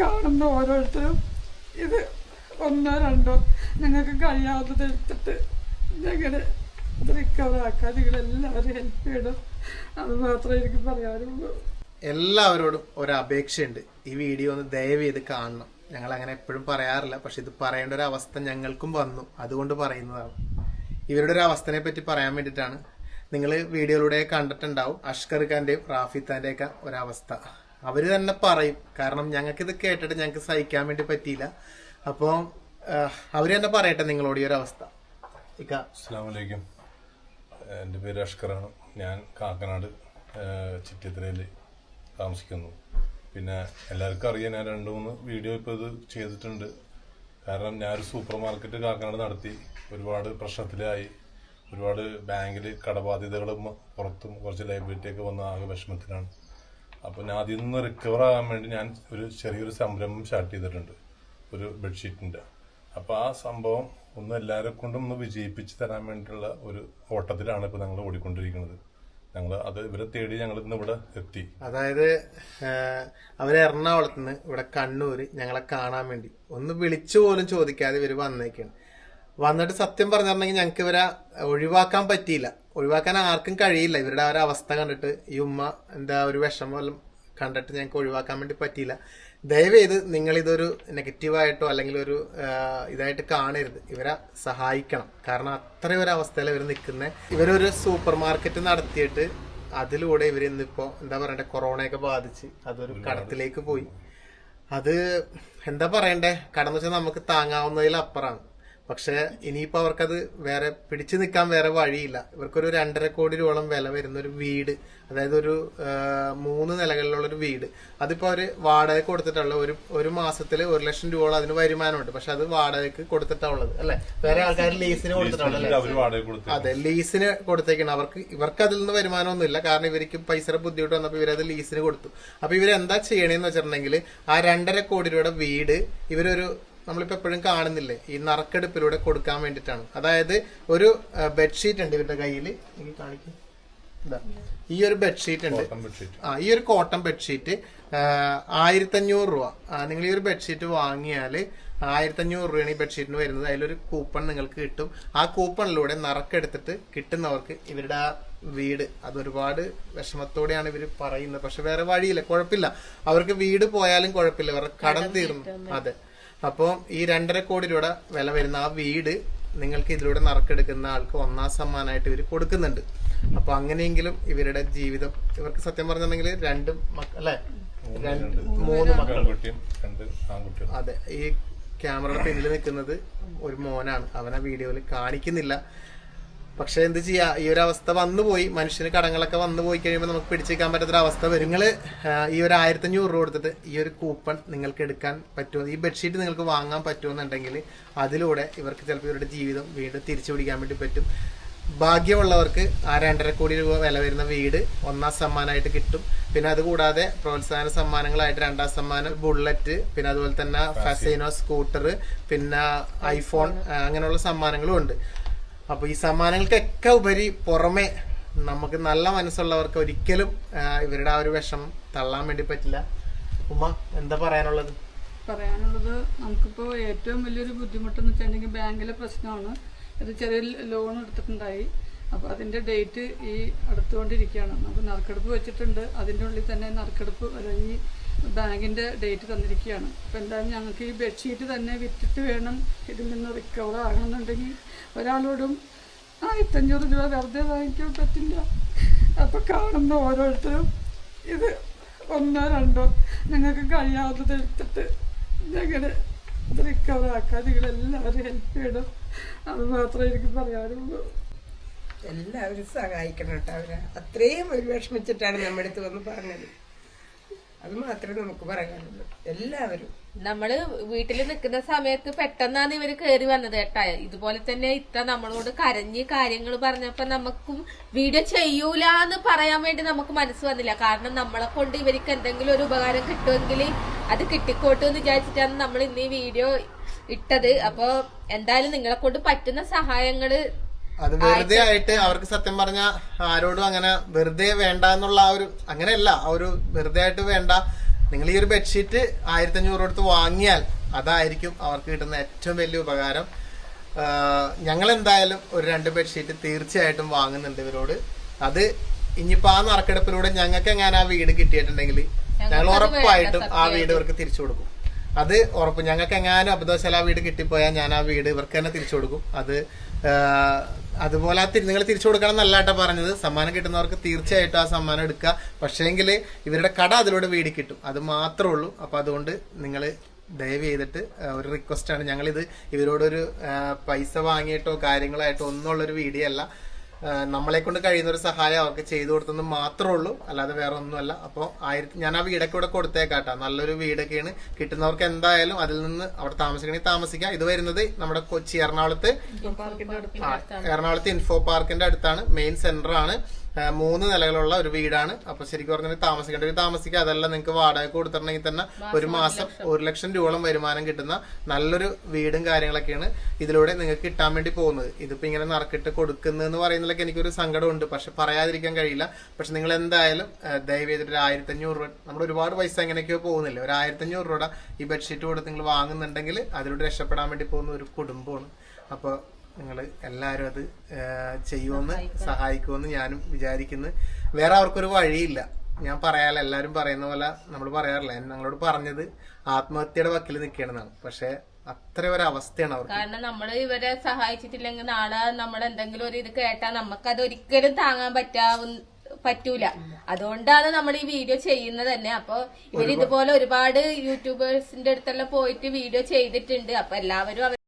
കാണുന്ന ഓരോരുത്തരും ഇത് ഒന്നോ രണ്ടോ ഞങ്ങൾക്ക് കഴിയാവുന്നത് എടുത്തിട്ട് ഞങ്ങളുടെ റിക്കവർ ആക്കാൻ നിങ്ങളെല്ലാവരും ഹെൽപ്പ് ചെയ്യണം. അത് മാത്രമേ എനിക്ക് പറയാനുള്ളൂ. എല്ലാവരോടും ഒരപേക്ഷയുണ്ട്, ഈ വീഡിയോ ഒന്ന് ദയവ് ചെയ്ത് കാണണം. ഞങ്ങൾ അങ്ങനെ എപ്പോഴും പറയാറില്ല, പക്ഷെ ഇത് പറയേണ്ട ഒരു അവസ്ഥ ഞങ്ങൾക്കും വന്നു, അതുകൊണ്ട് പറയുന്നതാണ്. ഇവരുടെ ഒരു അവസ്ഥനെ പറ്റി പറയാൻ വേണ്ടിയിട്ടാണ്. നിങ്ങൾ വീഡിയോയിലൂടെ കണ്ടിട്ടുണ്ടാവും അഷ്കർ ഖാന്റെയും റാഫിത്താന്റെ ഒക്കെ ഒരവസ്ഥ. അവര് തന്നെ പറയും, കാരണം ഞങ്ങൾക്ക് ഇത് കേട്ടിട്ട് ഞങ്ങൾക്ക് സഹിക്കാൻ വേണ്ടി പറ്റിയില്ല. അപ്പോൾ അവര് തന്നെ പറയട്ടെ നിങ്ങളോട് ഈ ഒരു അവസ്ഥ. അസ്സലാമു അലൈക്കും. എൻ്റെ പേര് അഷ്കറാണ്. ഞാൻ കാക്കനാട് ചിറ്റിത്തറയിൽ താമസിക്കുന്നു. പിന്നെ എല്ലാവർക്കും അറിയാം, ഞാൻ 2-3 വീഡിയോ ഇപ്പോൾ ഇത് ചെയ്തിട്ടുണ്ട്. കാരണം ഞാനൊരു സൂപ്പർ മാർക്കറ്റ് കാക്കനാട് നടത്തി ഒരുപാട് പ്രശ്നത്തിലായി. ഒരുപാട് ബാങ്കിൽ കടബാധ്യതകളും പുറത്തും കുറച്ച് ലൈബിലിറ്റിയൊക്കെ വന്ന ആകെ വിഷമത്തിലാണ്. അപ്പോൾ ഞാൻ അതിൽ നിന്ന് റിക്കവർ ആകാൻ വേണ്ടി ഞാൻ ഒരു ചെറിയൊരു സംരംഭം സ്റ്റാർട്ട് ചെയ്തിട്ടുണ്ട്, ഒരു ബെഡ്ഷീറ്റിൻ്റെ. അപ്പോൾ ആ സംഭവം ഒന്ന് എല്ലാവരെ കൊണ്ടും ഒന്ന് വിജയിപ്പിച്ച് തരാൻ വേണ്ടിയിട്ടുള്ള ഒരു ഓട്ടത്തിലാണ് ഇപ്പോൾ ഞങ്ങൾ ഓടിക്കൊണ്ടിരിക്കുന്നത്. ഞങ്ങൾ അത് ഇവരെ തേടി ഞങ്ങൾ ഇന്ന് ഇവിടെ എത്തി. അതായത് അവര് എറണാകുളത്ത് നിന്ന് ഇവിടെ കണ്ണൂര് ഞങ്ങളെ കാണാൻ വേണ്ടി ഒന്ന് വിളിച്ചു പോലും ചോദിക്കാതെ ഇവര് വന്നേക്കാണ്. വന്നിട്ട് സത്യം പറഞ്ഞിട്ടുണ്ടെങ്കിൽ ഞങ്ങൾക്ക് ഇവരെ ഒഴിവാക്കാൻ പറ്റിയില്ല, ഒഴിവാക്കാൻ ആർക്കും കഴിയില്ല. ഇവരുടെ ആ ഒരു അവസ്ഥ കണ്ടിട്ട്, ഈ ഉമ്മ എന്താ ഒരു വിഷമം കണ്ടിട്ട് ഞങ്ങൾക്ക് ഒഴിവാക്കാൻ വേണ്ടി പറ്റിയില്ല. ദയവേത് നിങ്ങൾ ഇതൊരു നെഗറ്റീവായിട്ടോ അല്ലെങ്കിൽ ഒരു ഇതായിട്ട് കാണരുത്. ഇവരെ സഹായിക്കണം, കാരണം അത്രയും ഒരു അവസ്ഥയിൽ ഇവർ നിൽക്കുന്നത്. ഇവരൊരു സൂപ്പർ മാർക്കറ്റ് നടത്തിയിട്ട് അതിലൂടെ ഇവർ ഇന്നിപ്പോ എന്താ പറയണ്ടേ, കൊറോണയൊക്കെ ബാധിച്ച് അതൊരു കടത്തിലേക്ക് പോയി. അത് എന്താ പറയണ്ടേ, കടന്നു വെച്ചാൽ നമുക്ക് താങ്ങാവുന്നതിലപ്പുറമാണ്. പക്ഷെ ഇനിയിപ്പോ അവർക്കത് വേറെ പിടിച്ചു നിൽക്കാൻ വേറെ വഴിയില്ല. ഇവർക്കൊരു 2.5 കോടി രൂപയോളം വില വരുന്ന ഒരു വീട്, അതായത് ഒരു 3 നിലകളിലുള്ള ഒരു വീട്, അതിപ്പോ അവര് വാടകയ്ക്ക് കൊടുത്തിട്ടുള്ള ഒരു മാസത്തില് 1 ലക്ഷം രൂപയോളം അതിന് വരുമാനമുണ്ട്. പക്ഷെ അത് വാടകയ്ക്ക് കൊടുത്തിട്ടുള്ളത് അല്ലെ, വേറെ ആൾക്കാർ ലീസിന് കൊടുത്തിട്ടുള്ളത്. അതെ, ലീസിന് കൊടുത്തേക്കാണ്. ഇവർക്ക് അതിൽ നിന്ന് വരുമാനമൊന്നുമില്ല, കാരണം ഇവർക്ക് പൈസയുടെ ബുദ്ധിമുട്ട് വന്നപ്പോൾ ഇവരത് ലീസിന് കൊടുത്തു. അപ്പൊ ഇവരെന്താ ചെയ്യണേന്ന് വെച്ചിട്ടുണ്ടെങ്കിൽ ആ 2.5 കോടി രൂപയുടെ വീട് ഇവരൊരു നമ്മളിപ്പോ എപ്പോഴും കാണുന്നില്ലേ, ഈ നറുക്കെടുപ്പിലൂടെ കൊടുക്കാൻ വേണ്ടിയിട്ടാണ്. അതായത് ഒരു ബെഡ്ഷീറ്റ് ഉണ്ട് ഇവരുടെ കയ്യിൽ, കാണിക്കും. ഈ ഒരു ബെഡ്ഷീറ്റ് ഉണ്ട്, ഈ ഒരു കോട്ടൺ ബെഡ്ഷീറ്റ് 1500 രൂപ. നിങ്ങൾ ഈ ഒരു ബെഡ്ഷീറ്റ് വാങ്ങിയാൽ 1500 രൂപയാണ് ഈ ബെഡ്ഷീറ്റിന് വരുന്നത്. അതിലൊരു കൂപ്പൺ നിങ്ങൾക്ക് കിട്ടും. ആ കൂപ്പണിലൂടെ നറുക്കെടുത്തിട്ട് കിട്ടുന്നവർക്ക് ഇവരുടെ ആ വീട്, അതൊരുപാട് വിഷമത്തോടെയാണ് ഇവർ പറയുന്നത്. പക്ഷെ വേറെ വഴിയില്ല, കുഴപ്പമില്ല. അവർക്ക് വീട് പോയാലും കുഴപ്പമില്ല, അവരുടെ കടം തീർന്നു. അതെ, അപ്പോൾ ഈ 2.5 കോടി രൂപ വില വരുന്ന ആ വീട് നിങ്ങൾക്ക് ഇതിലൂടെ നറുക്കെടുക്കുന്ന ആൾക്ക് 1ാം സമ്മാനമായിട്ട് ഇവർ കൊടുക്കുന്നുണ്ട്. അപ്പൊ അങ്ങനെയെങ്കിലും ഇവരുടെ ജീവിതം, ഇവർക്ക് സത്യം പറഞ്ഞിട്ടുണ്ടെങ്കിൽ 2 മക്കൾ അല്ലെ, 3 മക്കളും. അതെ, ഈ ക്യാമറയുടെ പിന്നിൽ നിൽക്കുന്നത് ഒരു മോനാണ്. അവനെ വീഡിയോയിൽ കാണിക്കുന്നില്ല. പക്ഷെ എന്ത് ചെയ്യാ, ഈ ഒരു അവസ്ഥ വന്നുപോയി. മനുഷ്യന് കടങ്ങളൊക്കെ വന്നു പോയി കഴിയുമ്പോൾ നമുക്ക് പിടിച്ചേക്കാൻ പറ്റാത്തൊരു അവസ്ഥ വരും. നിങ്ങൾ ഈ ഒരു 1500 രൂപ കൊടുത്തിട്ട് ഈ ഒരു കൂപ്പൺ നിങ്ങൾക്ക് എടുക്കാൻ പറ്റുമോ, ഈ ബെഡ്ഷീറ്റ് നിങ്ങൾക്ക് വാങ്ങാൻ പറ്റുമെന്നുണ്ടെങ്കിൽ അതിലൂടെ ഇവർക്ക് ചിലപ്പോൾ ഇവരുടെ ജീവിതം വീണ്ടും തിരിച്ചു പിടിക്കാൻ വേണ്ടി പറ്റും. ഭാഗ്യമുള്ളവർക്ക് ആ 2.5 കോടി രൂപ വില വരുന്ന വീട് 1ാം സമ്മാനമായിട്ട് കിട്ടും. പിന്നെ അതുകൂടാതെ പ്രോത്സാഹന സമ്മാനങ്ങളായിട്ട് 2ാം സമ്മാനം ബുള്ളറ്റ്, പിന്നെ അതുപോലെ തന്നെ ഫസീനോ സ്കൂട്ടർ, പിന്നെ ഐഫോൺ, അങ്ങനെയുള്ള സമ്മാനങ്ങളും ഉണ്ട്. അപ്പൊ ഈ സമ്മാനങ്ങൾക്കൊക്കെ ഉപരി പുറമെ നമുക്ക് നല്ല മനസ്സുള്ളവർക്ക് ഒരിക്കലും ഇവരുടെ ആ ഒരു വിഷമം തള്ളാൻ വേണ്ടി പറ്റില്ല. ഉമ്മ എന്താ പറയാനുള്ളത്? നമുക്കിപ്പോ ഏറ്റവും വലിയൊരു ബുദ്ധിമുട്ടെന്ന് വെച്ചിട്ടുണ്ടെങ്കിൽ ബാങ്കിലെ പ്രശ്നമാണ്. ഇത് ചെറിയ ലോൺ എടുത്തിട്ടുണ്ടായി. അപ്പൊ അതിന്റെ ഡേറ്റ് ഈ അടുത്തുകൊണ്ടിരിക്കുകയാണ്. നമുക്ക് നറുക്കെടുപ്പ് വെച്ചിട്ടുണ്ട്, അതിൻ്റെ ഉള്ളിൽ തന്നെ നറുക്കെടുപ്പ് അല്ലെങ്കിൽ ബാങ്കിന്റെ ഡേറ്റ് തന്നിരിക്കുകയാണ്. അപ്പൊ എന്തായാലും ഞങ്ങൾക്ക് ഈ ബെഡ്ഷീറ്റ് തന്നെ വിറ്റിട്ട് വേണം ഇതിൽ നിന്ന് റിക്കവർ ആകണമെന്നുണ്ടെങ്കിൽ ഒരാളോടും 1500 രൂപ വെറുതെ വാങ്ങിക്കാൻ പറ്റില്ല. അപ്പൊ കാണുന്ന ഓരോരുത്തരും ഇത് 1 2 ഞങ്ങൾക്ക് കഴിയാവുന്നത് എടുത്തിട്ട് ഞങ്ങളുടെ റിക്കവർ ആക്കാൻ നിങ്ങളെല്ലാവരും ഹെൽപ്പ് ചെയ്യണം. അത് മാത്രമേ എനിക്ക് പറയാനുള്ളൂ. എല്ലാവരും സഹായിക്കണം കേട്ടോ. അവരെ അത്രയും ഒരു വിഷമിച്ചിട്ടാണ് നമ്മുടെ അടുത്ത് വന്ന് പറഞ്ഞത്. അത് മാത്രമേ നമുക്ക് പറയാനുള്ളൂ. എല്ലാവരും നമ്മള് വീട്ടിൽ നിൽക്കുന്ന സമയത്ത് പെട്ടെന്നാണ് ഇവര് കയറി വന്നത് കേട്ടാ. ഇതുപോലെ തന്നെ ഇത്ര നമ്മളോട് കരഞ്ഞ് കാര്യങ്ങൾ പറഞ്ഞപ്പോ നമുക്കും വീഡിയോ ചെയ്യൂല എന്ന് പറയാൻ വേണ്ടി നമുക്ക് മനസ്സ് വന്നില്ല. കാരണം നമ്മളെ കൊണ്ട് ഇവർക്ക് എന്തെങ്കിലും ഒരു ഉപകാരം കിട്ടുമെങ്കിൽ അത് കിട്ടിക്കോട്ടെ എന്ന് വിചാരിച്ചിട്ടാണ് നമ്മൾ ഇന്ന് ഈ വീഡിയോ ഇട്ടത്. അപ്പൊ എന്തായാലും നിങ്ങളെ കൊണ്ട് പറ്റുന്ന സഹായങ്ങള് അത് വെറുതെ ആയിട്ട് അവർക്ക് സത്യം പറഞ്ഞ ആരോടും അങ്ങനെ വെറുതെ വേണ്ട എന്നുള്ള ആ ഒരു അങ്ങനെയല്ല, ആ ഒരു വെറുതെ ആയിട്ട് വേണ്ട, നിങ്ങൾ ഈ ഒരു ബെഡ്ഷീറ്റ് 1500 കൊടുത്ത് വാങ്ങിയാൽ അതായിരിക്കും അവർക്ക് കിട്ടുന്ന ഏറ്റവും വലിയ ഉപകാരം. ഞങ്ങൾ എന്തായാലും ഒരു 2 ബെഡ്ഷീറ്റ് തീർച്ചയായിട്ടും വാങ്ങുന്നുണ്ട് ഇവരോട്. അത് ഇനിയിപ്പോ ആ നറുക്കെടുപ്പിലൂടെ ഞങ്ങൾക്ക് എങ്ങനെ ആ വീട് കിട്ടിയിട്ടുണ്ടെങ്കിൽ ഞങ്ങൾ ഉറപ്പായിട്ടും ആ വീട് ഇവർക്ക് തിരിച്ചു കൊടുക്കും. അത് ഉറപ്പ്. ഞങ്ങൾക്ക് എങ്ങാനും അബദ്ധവശാൽ ആ വീട് കിട്ടിപ്പോയാൽ ഞാൻ ആ വീട് ഇവർക്ക് തന്നെ തിരിച്ചു കൊടുക്കും. അത് അതുപോലെ നിങ്ങൾ തിരിച്ചു കൊടുക്കണം എന്നല്ലാട്ടോ പറഞ്ഞത്. സമ്മാനം കിട്ടുന്നവർക്ക് തീർച്ചയായിട്ടും ആ സമ്മാനം എടുക്കുക. പക്ഷേങ്കിൽ ഇവരുടെ കട അതിലൂടെ വീട് കിട്ടും, അത് മാത്രമേ ഉള്ളൂ. അപ്പൊ അതുകൊണ്ട് നിങ്ങൾ ദയവ് ചെയ്തിട്ട് ഒരു റിക്വസ്റ്റ് ആണ്. ഞങ്ങളിത് ഇവരോടൊരു പൈസ വാങ്ങിയിട്ടോ കാര്യങ്ങളായിട്ടോ ഒന്നുമുള്ളൊരു വീഡിയോ അല്ല. നമ്മളെ കൊണ്ട് കഴിയുന്ന ഒരു സഹായം അവർക്ക് ചെയ്തു കൊടുത്തെന്ന് മാത്രമേ ഉള്ളൂ, അല്ലാതെ വേറെ ഒന്നുമല്ല. അപ്പോൾ ഞാൻ ആ വീടൊക്കെ ഇവിടെ കൊടുത്തേക്കാട്ടോ. നല്ലൊരു വീടൊക്കെയാണ്. കിട്ടുന്നവർക്ക് എന്തായാലും അതിൽ നിന്ന് അവിടെ താമസിക്കണമെങ്കിൽ താമസിക്കാം. ഇത് വരുന്നത് നമ്മുടെ കൊച്ചി എറണാകുളത്ത് ഇൻഫോ പാർക്കിന്റെ അടുത്താണ്. മെയിൻ സെന്റർ ആണ്. 3 നിലകളുള്ള ഒരു വീടാണ്. അപ്പൊ ശരിക്കും പറഞ്ഞാൽ താമസിക്കേണ്ടവർ താമസിക്കുക. അതല്ല നിങ്ങൾക്ക് വാടക കൊടുത്തിട്ടുണ്ടെങ്കിൽ തന്നെ ഒരു മാസം 1 ലക്ഷം രൂപയോളം വരുമാനം കിട്ടുന്ന നല്ലൊരു വീടും കാര്യങ്ങളൊക്കെയാണ് ഇതിലൂടെ നിങ്ങൾക്ക് കിട്ടാൻ വേണ്ടി പോകുന്നത്. ഇതിപ്പോ ഇങ്ങനെ നറുക്കിട്ട് കൊടുക്കുന്നതെന്ന് പറയുന്നതിലൊക്കെ എനിക്കൊരു സങ്കടമുണ്ട്, പക്ഷെ പറയാതിരിക്കാൻ കഴിയില്ല. പക്ഷെ നിങ്ങൾ എന്തായാലും ദയവ് ചെയ്തിട്ട് 1500 രൂപ, നമ്മുടെ ഒരുപാട് പൈസ എങ്ങനെയൊക്കെയോ പോകുന്നില്ല, ഒരു 1500 രൂപ ഈ ബെഡ്ഷീറ്റ് കൊടുത്ത് നിങ്ങൾ വാങ്ങുന്നുണ്ടെങ്കിൽ അതിലൂടെ രക്ഷപ്പെടാൻ വേണ്ടി പോകുന്ന ഒരു കുടുംബമാണ്. അപ്പൊ നിങ്ങൾ എല്ലാവരും അത് ചെയ്യുമെന്ന് സഹായിക്കുമെന്ന് ഞാനും വിചാരിക്കുന്നു. വേറെ അവർക്കൊരു വഴിയില്ല. ഞാൻ പറയാല, എല്ലാവരും പറയുന്ന പോലെ നമ്മൾ പറയാറില്ല. ഞങ്ങളോട് പറഞ്ഞത് ആത്മഹത്യയുടെ വക്കിൽ നിൽക്കണമെന്നാണ്. പക്ഷെ അത്ര ഒരു അവസ്ഥയാണ് അവർക്ക്. കാരണം നമ്മൾ ഇവരെ സഹായിച്ചിട്ടില്ലെങ്കിൽ നാളെ നമ്മൾ എന്തെങ്കിലും ഒരു ഇത് കേട്ടാൽ നമുക്കത് ഒരിക്കലും താങ്ങാൻ പറ്റൂല. അതുകൊണ്ടാണ് നമ്മൾ ഈ വീഡിയോ ചെയ്യുന്നത് തന്നെ. അപ്പൊ ഇവർ ഇതുപോലെ ഒരുപാട് യൂട്യൂബേഴ്സിന്റെ അടുത്തെല്ലാം പോയിട്ട് വീഡിയോ ചെയ്തിട്ടുണ്ട്. അപ്പൊ എല്ലാവരും